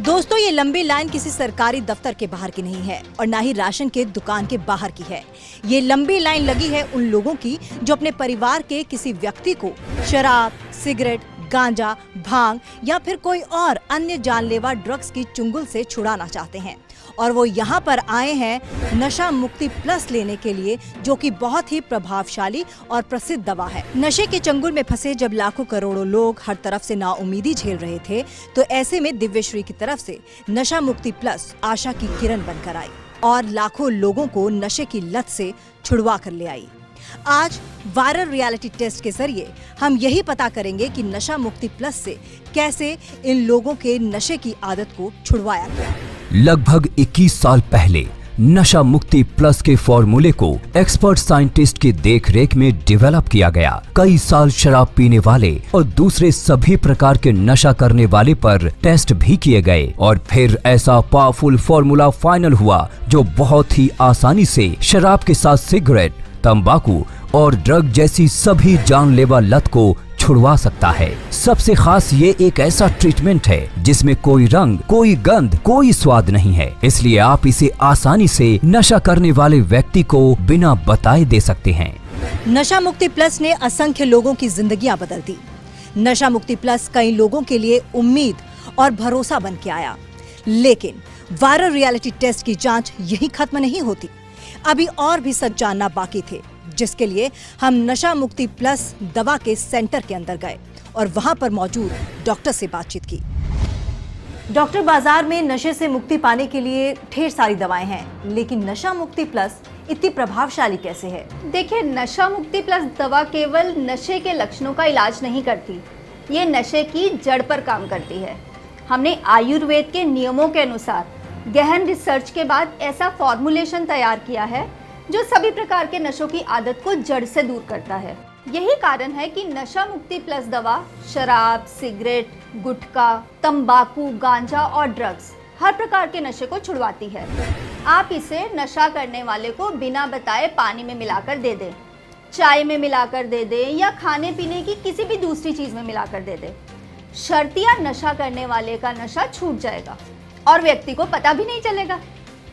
दोस्तों, ये लंबी लाइन किसी सरकारी दफ्तर के बाहर की नहीं है और ना ही राशन के दुकान के बाहर की है। ये लंबी लाइन लगी है उन लोगों की जो अपने परिवार के किसी व्यक्ति को शराब, सिगरेट, गांजा, भांग या फिर कोई और अन्य जानलेवा ड्रग्स की चुंगल से छुड़ाना चाहते हैं और वो यहाँ पर आए हैं नशा मुक्ति प्लस लेने के लिए, जो कि बहुत ही प्रभावशाली और प्रसिद्ध दवा है। नशे के चंगुल में फंसे जब लाखों करोड़ों लोग हर तरफ से नाउमीदी झेल रहे थे, तो ऐसे में दिव्यश्री की तरफ से नशा मुक्ति प्लस आशा की किरण बनकर आई और लाखों लोगों को नशे की लत से छुड़वा कर ले आई। आज वायरल रियलिटी टेस्ट के जरिए हम यही पता करेंगे कि नशा मुक्ति प्लस से कैसे इन लोगों के नशे की आदत को छुड़वाया गया। लगभग 21 साल पहले नशा मुक्ति प्लस के फॉर्मूले को एक्सपर्ट साइंटिस्ट की देखरेख में डेवलप किया गया। कई साल शराब पीने वाले और दूसरे सभी प्रकार के नशा करने वाले पर टेस्ट भी किए गए और फिर ऐसा पावरफुल फॉर्मूला फाइनल हुआ जो बहुत ही आसानी से शराब के साथ सिगरेट, तंबाकू और ड्रग जैसी सभी जानलेवा लत को छुड़वा सकता है। सबसे खास ये एक ऐसा ट्रीटमेंट है जिसमें कोई रंग, कोई गंध, कोई स्वाद नहीं है, इसलिए आप इसे आसानी से नशा करने वाले व्यक्ति को बिना बताए दे सकते हैं। नशा मुक्ति प्लस ने असंख्य लोगों की जिंदगियां बदल दी। नशा मुक्ति प्लस कई लोगों के लिए उम्मीद और भरोसा बन के आया, लेकिन वायरल रियलिटी टेस्ट की जांच यही खत्म नहीं होती। अभी और भी सच जानना बाकी थे, जिसके लिए हम नशा मुक्ति प्लस दवा के सेंटर के अंदर गए और वहां पर मौजूद डॉक्टर से बातचीत की। डॉक्टर, बाजार में नशे से मुक्ति पाने के लिए ढेर सारी दवाएं हैं, लेकिन नशा मुक्ति प्लस इतनी प्रभावशाली कैसे है? देखिए, नशा मुक्ति प्लस दवा केवल नशे के लक्षणों का इलाज नहीं करती, ये नशे की जड़ पर काम करती है। हमने आयुर्वेद के नियमों के अनुसार गहन रिसर्च के बाद ऐसा फॉर्मुलेशन तैयार किया है जो सभी प्रकार के नशों की आदत को जड़ से दूर करता है। यही कारण है कि नशा मुक्ति प्लस दवा शराब, सिगरेट, गुटखा, तंबाकू, गांजा और ड्रग्स हर प्रकार के नशे को छुड़वाती है। आप इसे नशा करने वाले को बिना बताए पानी में मिलाकर दे दें, चाय में मिलाकर दे दें या खाने पीने की किसी भी दूसरी चीज में मिलाकर दे दें। शर्तिया नशा करने वाले का नशा छूट जाएगा और व्यक्ति को पता भी नहीं चलेगा।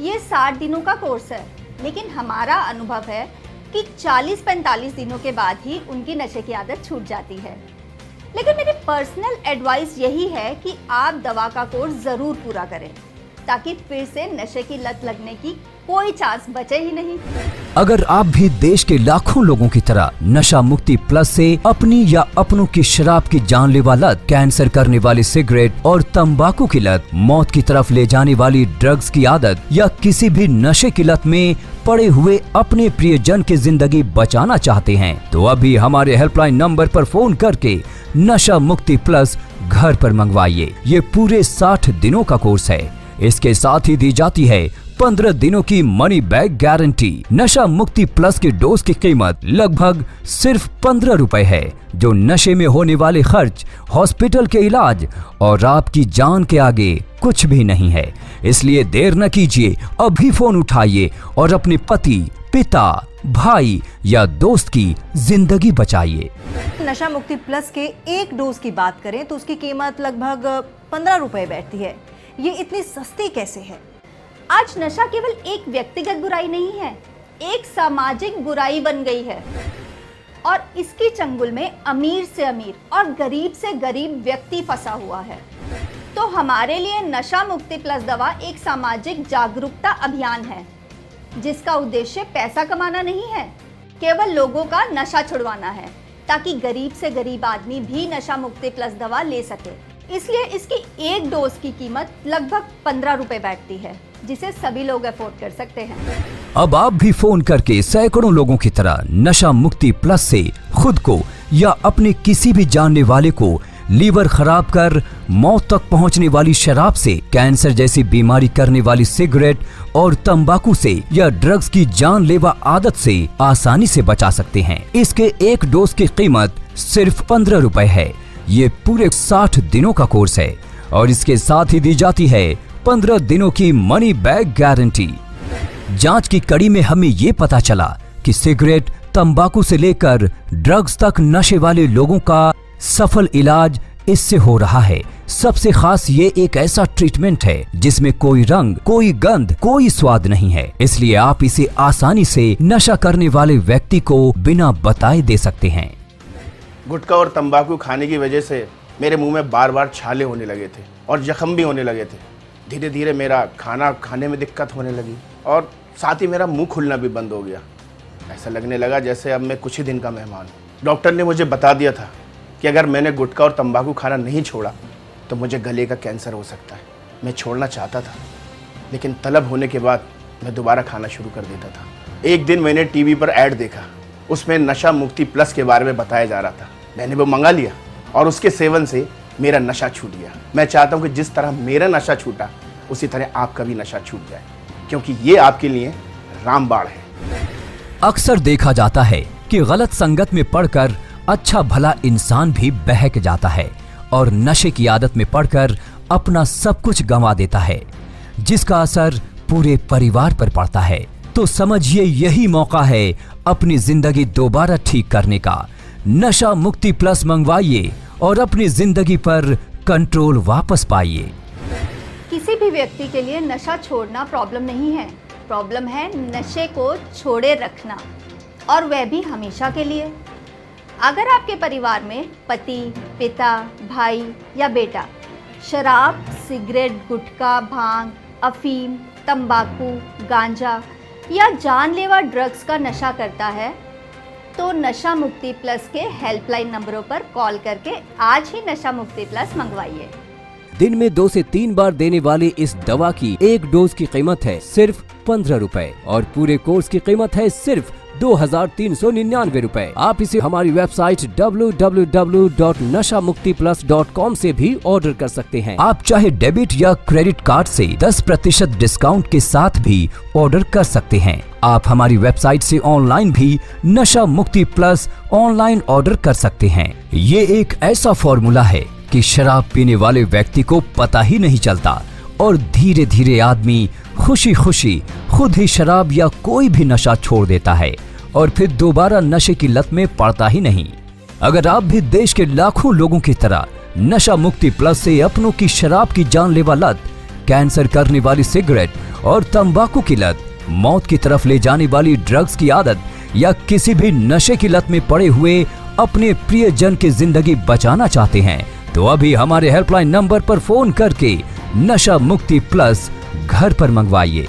ये 60 दिनों का कोर्स है, लेकिन हमारा अनुभव है कि 40-45 दिनों के बाद ही उनकी नशे की आदत छूट जाती है। लेकिन मेरी पर्सनल एडवाइस यही है कि आप दवा का कोर्स ज़रूर पूरा करें, ताकि फिर से नशे की लत लगने की कोई चांस बचे ही नहीं। अगर आप भी देश के लाखों लोगों की तरह नशा मुक्ति प्लस से अपनी या अपनों की शराब की जानलेवा लत, कैंसर करने वाली सिगरेट और तंबाकू की लत, मौत की तरफ ले जाने वाली ड्रग्स की आदत या किसी भी नशे की लत में पड़े हुए अपने प्रियजन की जिंदगी बचाना चाहते हैं, तो अभी हमारे हेल्पलाइन नंबर पर फोन करके नशा मुक्ति प्लस घर पर मंगवाइए। ये पूरे 60 दिनों का कोर्स है। इसके साथ ही दी जाती है 15 दिनों की मनी बैक गारंटी। नशा मुक्ति प्लस की डोज की कीमत लगभग सिर्फ 15 रुपए है, जो नशे में होने वाले खर्च, हॉस्पिटल के इलाज और आपकी जान के आगे कुछ भी नहीं है। इसलिए देर न कीजिए, अभी फोन उठाइए और अपने पति, पिता, भाई या दोस्त की जिंदगी बचाइए। नशा मुक्ति प्लस के एक डोज की बात करें तो उसकी कीमत लगभग 15 रुपए बैठती है। ये इतनी सस्ती कैसे है? आज नशा केवल एक व्यक्तिगत बुराई नहीं है, एक सामाजिक बुराई बन गई है और इसकी चंगुल में अमीर से अमीर और गरीब से गरीब व्यक्ति फंसा हुआ है। तो हमारे लिए नशा मुक्ति प्लस दवा एक सामाजिक जागरूकता अभियान है, जिसका उद्देश्य पैसा कमाना नहीं है, केवल लोगों का नशा छुड़वाना है, ताकि गरीब से गरीब आदमी भी नशा मुक्ति प्लस दवा ले सके। इसलिए इसकी एक डोज की कीमत लगभग 15 रुपए बैठती है, जिसे सभी लोग अफोर्ड कर सकते हैं। अब आप भी फोन करके सैकड़ों लोगों की तरह नशा मुक्ति प्लस से खुद को या अपने किसी भी जानने वाले को लीवर खराब कर मौत तक पहुंचने वाली शराब से, कैंसर जैसी बीमारी करने वाली सिगरेट और तंबाकू से या ड्रग्स की जानलेवा आदत से आसानी से बचा सकते हैं। इसके एक डोज की कीमत सिर्फ 15 रुपए है। ये पूरे 60 दिनों का कोर्स है और इसके साथ ही दी जाती है 15 दिनों की मनी बैक गारंटी। जांच की कड़ी में हमें ये पता चला कि सिगरेट, तंबाकू से लेकर ड्रग्स तक नशे वाले लोगों का सफल इलाज इससे हो रहा है। सबसे खास ये एक ऐसा ट्रीटमेंट है जिसमें कोई रंग, कोई गंध, कोई स्वाद नहीं है, इसलिए आप इसे आसानी से नशा करने वाले व्यक्ति को बिना बताए दे सकते हैं। गुटखा और तंबाकू खाने की वजह से मेरे मुंह में बार बार छाले होने लगे थे और जख्म भी होने लगे थे। धीरे धीरे मेरा खाना खाने में दिक्कत होने लगी और साथ ही मेरा मुंह खुलना भी बंद हो गया। ऐसा लगने लगा जैसे अब मैं कुछ ही दिन का मेहमान हूँ। डॉक्टर ने मुझे बता दिया था कि अगर मैंने गुटखा और तंबाकू खाना नहीं छोड़ा तो मुझे गले का कैंसर हो सकता है। मैं छोड़ना चाहता था, लेकिन तलब होने के बाद मैं दोबारा खाना शुरू कर देता था। एक दिन मैंने टीवी पर ऐड देखा, उसमें नशा मुक्ति प्लस के बारे में बताया जा रहा था। मैंने वो मंगा लिया और उसके सेवन से मेरा नशा छूट गया। मैं चाहता हूँ कि जिस तरह मेरा नशा छूटा उसी तरह आपका भी नशा छूट जाए, क्योंकि ये आपके लिए रामबाण है। अक्सर देखा जाता है कि गलत संगत में पड़कर अच्छा भला इंसान भी बहक जाता है और नशे की आदत में पड़कर अपना सब कुछ गंवा देता है, जिसका असर पूरे परिवार पर पड़ता है। तो समझिए यही मौका है अपनी जिंदगी दोबारा ठीक करने का। नशा मुक्ति प्लस मंगवाइए और अपनी जिंदगी पर कंट्रोल वापस पाइए। किसी भी व्यक्ति के लिए नशा छोड़ना प्रॉब्लम नहीं है, प्रॉब्लम है नशे को छोड़े रखना, और वह भी हमेशा के लिए। अगर आपके परिवार में पति, पिता, भाई या बेटा शराब, सिगरेट, गुटखा, भांग, अफीम, तंबाकू, गांजा या जानलेवा ड्रग्स का नशा करता है तो नशा मुक्ति प्लस के हेल्पलाइन नंबरों पर कॉल करके आज ही नशा मुक्ति प्लस मंगवाइए। दिन में 2 से 3 बार देने वाली इस दवा की एक डोज की कीमत है सिर्फ 15 रुपए और पूरे कोर्स की कीमत है सिर्फ 2399 रुपए। आप इसे हमारी वेबसाइट www.nashamuktiplus.com से भी ऑर्डर कर सकते हैं। आप चाहे डेबिट या क्रेडिट कार्ड से 10% डिस्काउंट के साथ भी ऑर्डर कर सकते हैं। आप हमारी वेबसाइट से ऑनलाइन भी नशा मुक्ति प्लस ऑनलाइन ऑर्डर कर सकते हैं। ये एक ऐसा फॉर्मूला है कि शराब पीने वाले व्यक्ति को पता ही नहीं चलता और धीरे धीरे आदमी खुशी खुशी खुद ही शराब या कोई भी नशा छोड़ देता है और फिर दोबारा नशे की लत में पड़ता ही नहीं। अगर आप भी देश के लाखों लोगों की तरह नशा मुक्ति प्लस से अपनों की शराब की जानलेवा लत, कैंसर करने वाली सिगरेट और तंबाकू की लत, मौत की तरफ ले जाने वाली ड्रग्स की आदत या किसी भी नशे की लत में पड़े हुए अपने प्रियजन की जिंदगी बचाना चाहते हैं तो अभी हमारे हेल्पलाइन नंबर पर फोन करके नशा मुक्ति प्लस घर पर मंगवाइए।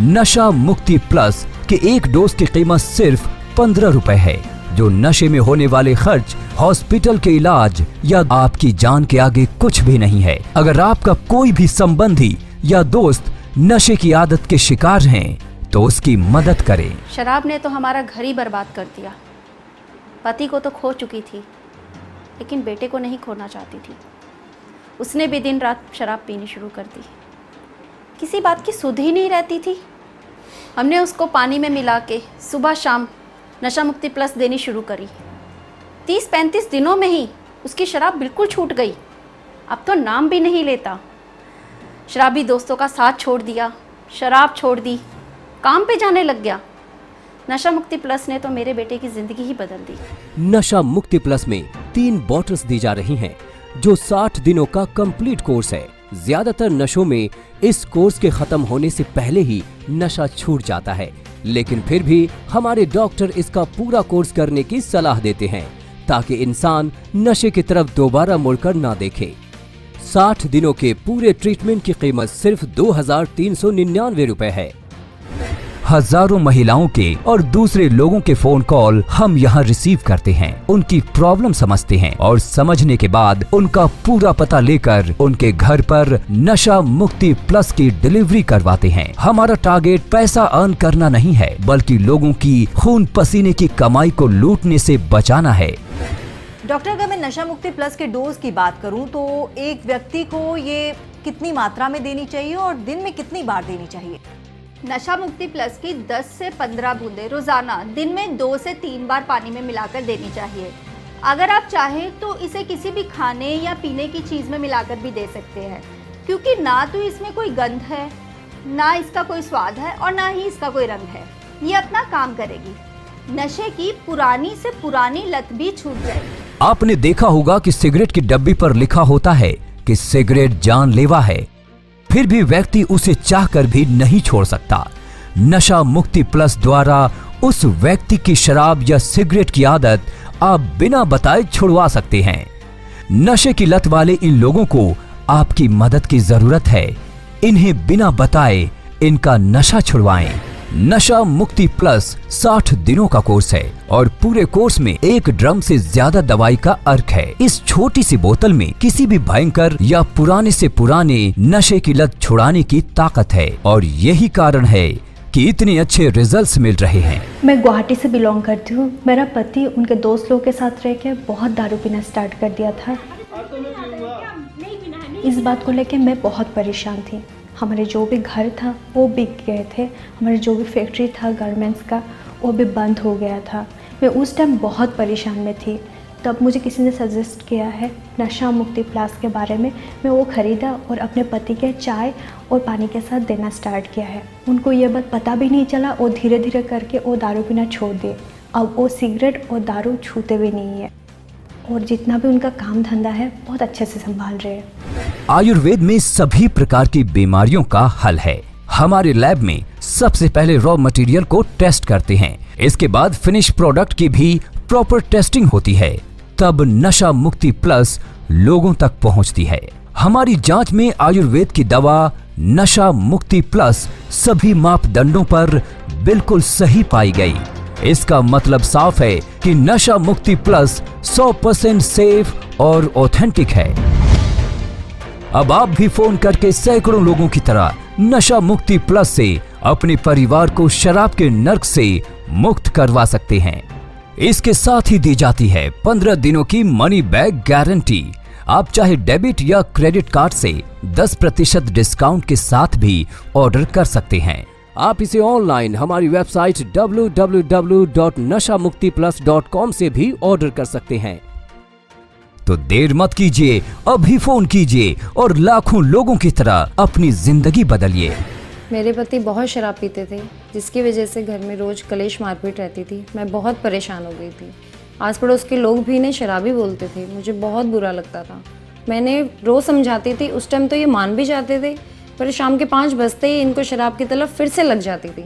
नशा मुक्ति प्लस के एक डोज की कीमत सिर्फ 15 रुपए है, जो नशे में होने वाले खर्च, हॉस्पिटल के इलाज या आपकी जान के आगे कुछ भी नहीं है। अगर आपका कोई भी संबंधी या दोस्त नशे की आदत के शिकार हैं तो उसकी मदद करें। शराब ने तो हमारा घर ही बर्बाद कर दिया। पति को तो खो चुकी थी, लेकिन बेटे को नहीं खोना चाहती थी। उसने भी दिन रात शराब पीनी शुरू कर दी। किसी बात की सुध ही नहीं रहती थी। हमने उसको पानी में मिला के सुबह शाम नशा मुक्ति प्लस देनी शुरू करी। 30-35 दिनों में ही उसकी शराब बिल्कुल छूट गई। अब तो नाम भी नहीं लेता। शराबी दोस्तों का साथ छोड़ दिया, शराब छोड़ दी, काम पे जाने लग गया। नशा मुक्ति प्लस ने तो मेरे बेटे की जिंदगी ही बदल दी। नशा मुक्ति प्लस में 3 बॉटल्स दी जा रही हैं, जो 60 दिनों का कंप्लीट कोर्स है। ज्यादातर नशों में इस कोर्स के खत्म होने से पहले ही नशा छूट जाता है, लेकिन फिर भी हमारे डॉक्टर इसका पूरा कोर्स करने की सलाह देते हैं ताकि इंसान नशे की तरफ दोबारा मुड़कर ना देखे। 60 दिनों के पूरे ट्रीटमेंट की कीमत सिर्फ 2399 रुपए है। हजारों महिलाओं के और दूसरे लोगों के फोन कॉल हम यहाँ रिसीव करते हैं, उनकी प्रॉब्लम समझते हैं और समझने के बाद उनका पूरा पता लेकर उनके घर पर नशा मुक्ति प्लस की डिलीवरी करवाते हैं। हमारा टारगेट पैसा अर्न करना नहीं है, बल्कि लोगों की खून पसीने की कमाई को लूटने से बचाना है। डॉक्टर, अगर मैं नशा मुक्ति प्लस के डोज की बात करूं तो एक व्यक्ति को ये कितनी मात्रा में देनी चाहिए और दिन में कितनी बार देनी चाहिए? नशा मुक्ति प्लस की 10 से 15 बूंदें रोजाना दिन में 2 से 3 बार पानी में मिलाकर देनी चाहिए। अगर आप चाहें तो इसे किसी भी खाने या पीने की चीज़ में मिलाकर भी दे सकते हैं, क्योंकि ना तो इसमें कोई गंध है, ना इसका कोई स्वाद है और ना ही इसका कोई रंग है। ये अपना काम करेगी। नशे की पुरानी से पुरानी लत भी छूट जाएगी। आपने देखा होगा कि सिगरेट की डब्बी पर लिखा होता है कि सिगरेट जानलेवा है, फिर भी व्यक्ति उसे चाहकर भी नहीं छोड़ सकता। नशा मुक्ति प्लस द्वारा उस व्यक्ति की शराब या सिगरेट की आदत आप बिना बताए छुड़वा सकते हैं। नशे की लत वाले इन लोगों को आपकी मदद की जरूरत है। इन्हें बिना बताए इनका नशा छुड़वाएं। नशा मुक्ति प्लस 60 दिनों का कोर्स है और पूरे कोर्स में 1 ड्रम से ज्यादा दवाई का अर्क है। इस छोटी सी बोतल में किसी भी भयंकर या पुराने से पुराने नशे की लत छुड़ाने की ताकत है और यही कारण है कि इतने अच्छे रिजल्ट्स मिल रहे हैं। मैं गुवाहाटी से बिलोंग करती हूँ। मेरा पति उनके दोस्त लोगों के साथ रह के बहुत दारू पीना स्टार्ट कर दिया था। इस बात को लेके मैं बहुत परेशान थी। हमारे जो भी घर था वो बिक गए थे, हमारे जो भी फैक्ट्री था गारमेंट्स का वो भी बंद हो गया था। मैं उस टाइम बहुत परेशान में थी। तब मुझे किसी ने सजेस्ट किया है नशा मुक्ति प्लस के बारे में। मैं वो ख़रीदा और अपने पति के चाय और पानी के साथ देना स्टार्ट किया है। उनको ये बात पता भी नहीं चला और धीरे धीरे करके वो दारू पीना छोड़ दिए। अब वो सिगरेट और दारू छूते भी नहीं है और जितना भी उनका काम धंधा है बहुत अच्छे से संभाल रहे हैं। आयुर्वेद में सभी प्रकार की बीमारियों का हल है। हमारे लैब में सबसे पहले रॉ मटेरियल को टेस्ट करते हैं, इसके बाद फिनिश प्रोडक्ट की भी प्रॉपर टेस्टिंग होती है, तब नशा मुक्ति प्लस लोगों तक पहुंचती है। हमारी जांच में आयुर्वेद की दवा नशा मुक्ति प्लस सभी मापदंडों पर बिल्कुल सही पाई गई। इसका मतलब साफ है कि नशा मुक्ति प्लस 100% सेफ और ऑथेंटिक है। अब आप भी फोन करके सैकड़ों लोगों की तरह नशा मुक्ति प्लस से अपने परिवार को शराब के नर्क से मुक्त करवा सकते हैं। इसके साथ ही दी जाती है 15 दिनों की मनी बैक गारंटी। आप चाहे डेबिट या क्रेडिट कार्ड से 10% डिस्काउंट के साथ भी ऑर्डर कर सकते हैं। आप इसे ऑनलाइन हमारी वेबसाइट www.nashamuktiplus.com से भी ऑर्डर कर सकते हैं। तो देर मत कीजिए, अभी फोन कीजिए और लाखों लोगों की तरह अपनी जिंदगी बदलिए। मेरे पति बहुत शराब पीते थे, जिसकी वजह से घर में रोज कलेश मारपीट रहती थी। मैं बहुत परेशान हो गई थी। आस पड़ोस के लोग भी इन्हें शराबी बोलते थे। मुझे बहुत बुरा लगता था। मैंने रोज़ समझाती थी, उस टाइम तो ये मान भी जाते थे, पर शाम के 5 बजते ही इनको शराब की तलब फिर से लग जाती थी।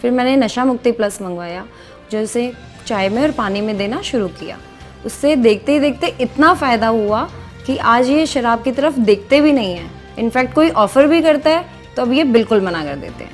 फिर मैंने नशा मुक्ति प्लस मंगवाया, जो इसे चाय में और पानी में देना शुरू किया। उससे देखते ही देखते इतना फ़ायदा हुआ कि आज ये शराब की तरफ देखते भी नहीं हैं। इनफैक्ट कोई ऑफर भी करता है तो अब ये बिल्कुल मना कर देते हैं।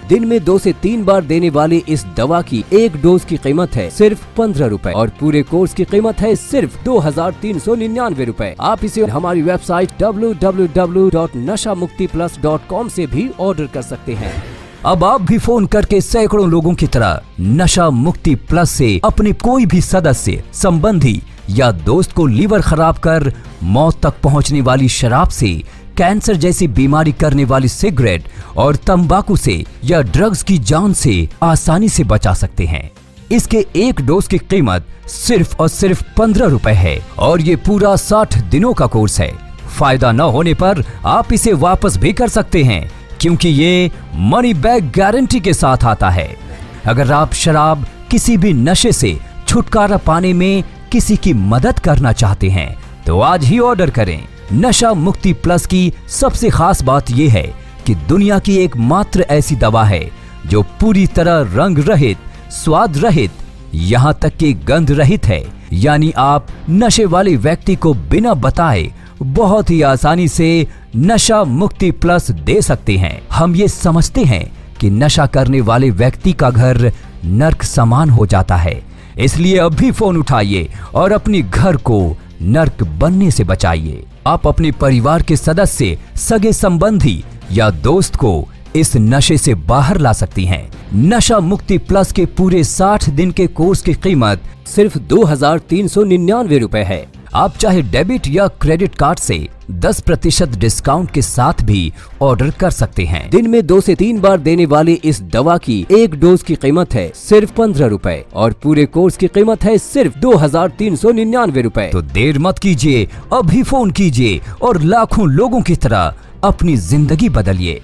दिन में 2 से 3 बार देने वाली इस दवा की 1 डोज की कीमत है सिर्फ 15 रुपए और पूरे कोर्स की कीमत है सिर्फ 2399 रुपए। आप इसे हमारी वेबसाइट www.nashamuktiplus.com से भी ऑर्डर कर सकते हैं। अब आप भी फोन करके सैकड़ों लोगों की तरह नशा मुक्ति प्लस से अपने कोई भी सदस्य, संबंधी या दोस्त को लीवर खराब कर मौत तक पहुंचने वाली शराब से, कैंसर जैसी बीमारी करने वाली सिगरेट और तंबाकू से या ड्रग्स की जान से आसानी से बचा सकते हैं। इसके 1 डोज की कीमत सिर्फ और सिर्फ 15 रुपए है और ये पूरा 60 दिनों का कोर्स है। फायदा न होने पर आप इसे वापस भी कर सकते हैं, क्योंकि ये मनी बैक गारंटी के साथ आता है। अगर आप शराब, किसी भी नशे से छुटकारा पाने में किसी की मदद करना चाहते हैं तो आज ही ऑर्डर करें। नशा मुक्ति प्लस की सबसे खास बात यह है कि दुनिया की एकमात्र ऐसी दवा है जो पूरी तरह रंग रहित, स्वाद रहित, यहाँ तक कि गंध रहित है। यानी आप नशे वाले व्यक्ति को बिना बताए बहुत ही आसानी से नशा मुक्ति प्लस दे सकते हैं। हम ये समझते हैं कि नशा करने वाले व्यक्ति का घर नर्क समान हो जाता है, इसलिए अभी फोन उठाइए और अपने घर को नर्क बनने से बचाइए। आप अपने परिवार के सदस्य, सगे संबंधी या दोस्त को इस नशे से बाहर ला सकती हैं। नशा मुक्ति प्लस के पूरे 60 दिन के कोर्स की कीमत सिर्फ 2399 रुपए है। आप चाहे डेबिट या क्रेडिट कार्ड से 10% डिस्काउंट के साथ भी ऑर्डर कर सकते हैं। दिन में 2 से 3 बार देने वाली इस दवा की 1 डोज की कीमत है सिर्फ 15 रुपए और पूरे कोर्स की कीमत है सिर्फ 2399 रुपए। तो देर मत कीजिए, अभी फोन कीजिए और लाखों लोगों की तरह अपनी जिंदगी बदलिए।